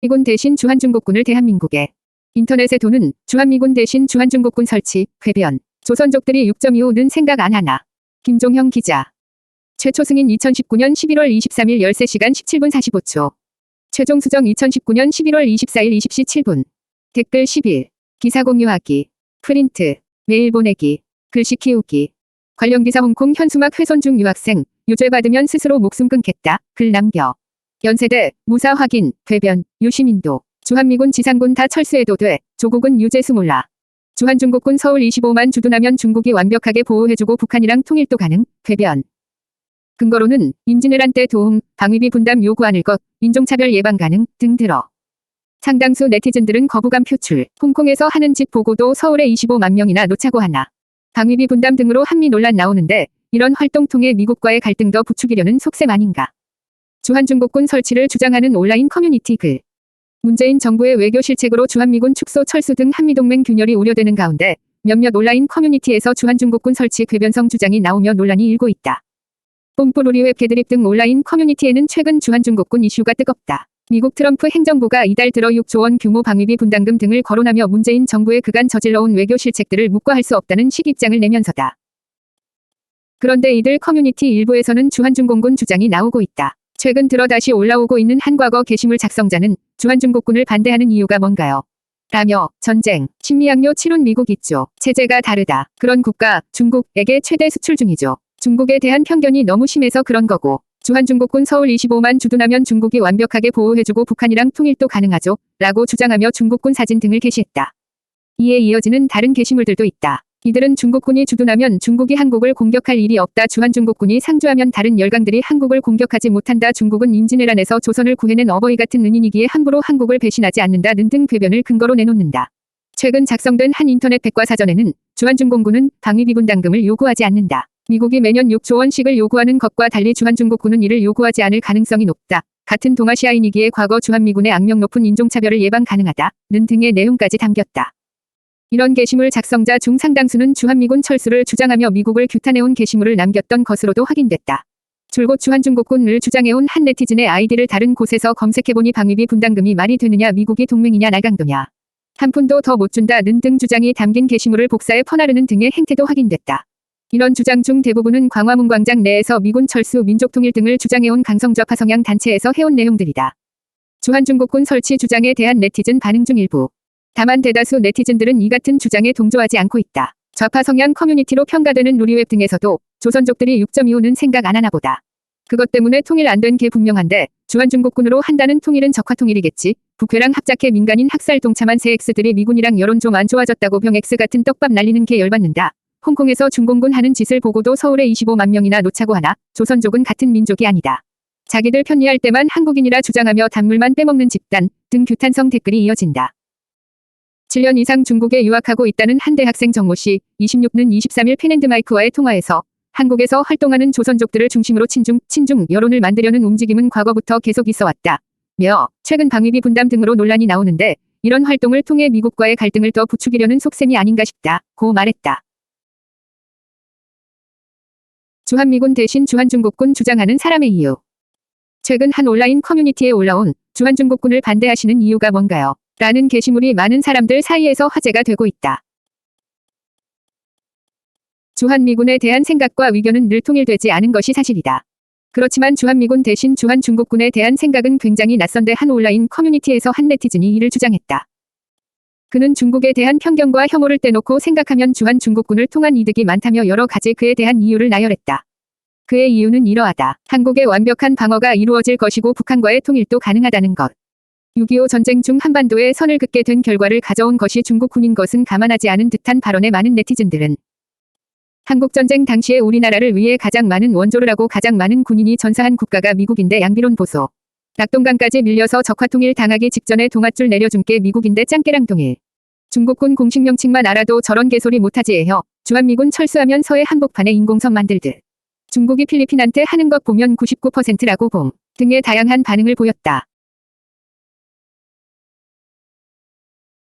미군 대신 주한중국군을 대한민국에. 인터넷에 도는 주한미군 대신 주한중국군 설치, 궤변. 조선족들이 6.25는 생각 안 하나. 김종형 기자. 최초 승인 2019년 11월 23일 13시간 17분 45초. 최종 수정 2019년 11월 24일 20시 7분. 댓글 10일. 기사 공유하기. 프린트. 메일 보내기. 글씨 키우기. 관련 기사 홍콩 현수막 훼손 중 유학생. 유죄 받으면 스스로 목숨 끊겠다. 글 남겨. 연세대. 무사 확인. 궤변. 유시민도. 주한미군 지상군 다 철수해도 돼. 조국은 유재수 몰라. 주한중국군 서울 25만 주둔하면 중국이 완벽하게 보호해주고 북한이랑 통일도 가능. 궤변. 근거로는 임진왜란 때 도움, 방위비 분담 요구 않을 것, 인종차별 예방 가능 등 들어. 상당수 네티즌들은 거부감 표출. 홍콩에서 하는 짓 보고도 서울에 25만 명이나 놓자고 하나. 방위비 분담 등으로 한미 논란 나오는데 이런 활동 통해 미국과의 갈등 더 부추기려는 속셈 아닌가. 주한중국군 설치를 주장하는 온라인 커뮤니티 글. 문재인 정부의 외교 실책으로 주한미군 축소 철수 등 한미동맹 균열이 우려되는 가운데 몇몇 온라인 커뮤니티에서 주한중국군 설치 궤변성 주장이 나오며 논란이 일고 있다. 뽐뿌루리웹 개드립 등 온라인 커뮤니티에는 최근 주한중국군 이슈가 뜨겁다. 미국 트럼프 행정부가 이달 들어 6조 원 규모 방위비 분담금 등을 거론하며 문재인 정부의 그간 저질러온 외교 실책들을 묵과할 수 없다는 식 입장을 내면서다. 그런데 이들 커뮤니티 일부에서는 주한중공군 주장이 나오고 있다. 최근 들어 다시 올라오고 있는 한 과거 게시물 작성자는 주한중국군을 반대하는 이유가 뭔가요? 라며 전쟁, 식미양요 치룬 미국 있죠. 체제가 다르다. 그런 국가, 중국에게 최대 수출 중이죠. 중국에 대한 편견이 너무 심해서 그런 거고. 주한중국군 서울 25만 주둔하면 중국이 완벽하게 보호해주고 북한이랑 통일도 가능하죠. 라고 주장하며 중국군 사진 등을 게시했다. 이에 이어지는 다른 게시물들도 있다. 이들은 중국군이 주둔하면 중국이 한국을 공격할 일이 없다. 주한중국군이 상주하면 다른 열강들이 한국을 공격하지 못한다. 중국은 임진왜란에서 조선을 구해낸 어버이 같은 은인이기에 함부로 한국을 배신하지 않는다는 등 궤변을 근거로 내놓는다. 최근 작성된 한 인터넷 백과사전에는 주한중공군은 방위비 분담금을 요구하지 않는다. 미국이 매년 6조 원씩을 요구하는 것과 달리 주한중국군은 이를 요구하지 않을 가능성이 높다. 같은 동아시아인이기에 과거 주한미군의 악명 높은 인종차별을 예방 가능하다는 등의 내용까지 담겼다. 이런 게시물 작성자 중 상당수는 주한미군 철수를 주장하며 미국을 규탄해온 게시물을 남겼던 것으로도 확인됐다. 줄곧 주한중국군을 주장해온 한 네티즌의 아이디를 다른 곳에서 검색해보니 방위비 분담금이 말이 되느냐, 미국이 동맹이냐, 날강도냐, 한 푼도 더 못 준다는 등 주장이 담긴 게시물을 복사해 퍼나르는 등의 행태도 확인됐다. 이런 주장 중 대부분은 광화문광장 내에서 미군 철수, 민족통일 등을 주장해온 강성좌파 성향 단체에서 해온 내용들이다. 주한중국군 설치 주장에 대한 네티즌 반응 중 일부. 다만 대다수 네티즌들은 이 같은 주장에 동조하지 않고 있다. 좌파 성향 커뮤니티로 평가되는 루리웹 등에서도 조선족들이 6.25는 생각 안 하나 보다. 그것 때문에 통일 안 된 게 분명한데 주한중국군으로 한다는 통일은 적화통일이겠지. 북회랑 합작해 민간인 학살 동참한 새 X들이 미군이랑 여론 좀 안 좋아졌다고 병 X 같은 떡밥 날리는 게 열받는다. 홍콩에서 중공군 하는 짓을 보고도 서울에 25만 명이나 놓자고 하나. 조선족은 같은 민족이 아니다. 자기들 편리할 때만 한국인이라 주장하며 단물만 빼먹는 집단 등 규탄성 댓글이 이어진다. 7년 이상 중국에 유학하고 있다는 한 대학생 정모 씨, 26는 23일 펜앤드마이크와의 통화에서 한국에서 활동하는 조선족들을 중심으로 친중 여론을 만들려는 움직임은 과거부터 계속 있어왔다. 며 최근 방위비 분담 등으로 논란이 나오는데 이런 활동을 통해 미국과의 갈등을 더 부추기려는 속셈이 아닌가 싶다고 말했다. 주한미군 대신 주한중국군 주장하는 사람의 이유. 최근 한 온라인 커뮤니티에 올라온 주한중국군을 반대하시는 이유가 뭔가요? 라는 게시물이 많은 사람들 사이에서 화제가 되고 있다. 주한미군에 대한 생각과 의견은 늘 통일되지 않은 것이 사실이다. 그렇지만 주한미군 대신 주한중국군에 대한 생각은 굉장히 낯선데 한 온라인 커뮤니티에서 한 네티즌이 이를 주장했다. 그는 중국에 대한 편견과 혐오를 떼놓고 생각하면 주한중국군을 통한 이득이 많다며 여러 가지 그에 대한 이유를 나열했다. 그의 이유는 이러하다. 한국의 완벽한 방어가 이루어질 것이고 북한과의 통일도 가능하다는 것. 6.25 전쟁 중 한반도에 선을 긋게 된 결과를 가져온 것이 중국군인 것은 감안하지 않은 듯한 발언에 많은 네티즌들은 한국전쟁 당시에 우리나라를 위해 가장 많은 원조를 하고 가장 많은 군인이 전사한 국가가 미국인데 양비론 보소. 낙동강까지 밀려서 적화통일 당하기 직전에 동아줄 내려준 게 미국인데 짱깨랑 동일. 중국군 공식 명칭만 알아도 저런 개소리 못하지 에혀. 주한미군 철수하면 서해 한복판에 인공섬 만들듯. 중국이 필리핀한테 하는 것 보면 99%라고 봄 등의 다양한 반응을 보였다.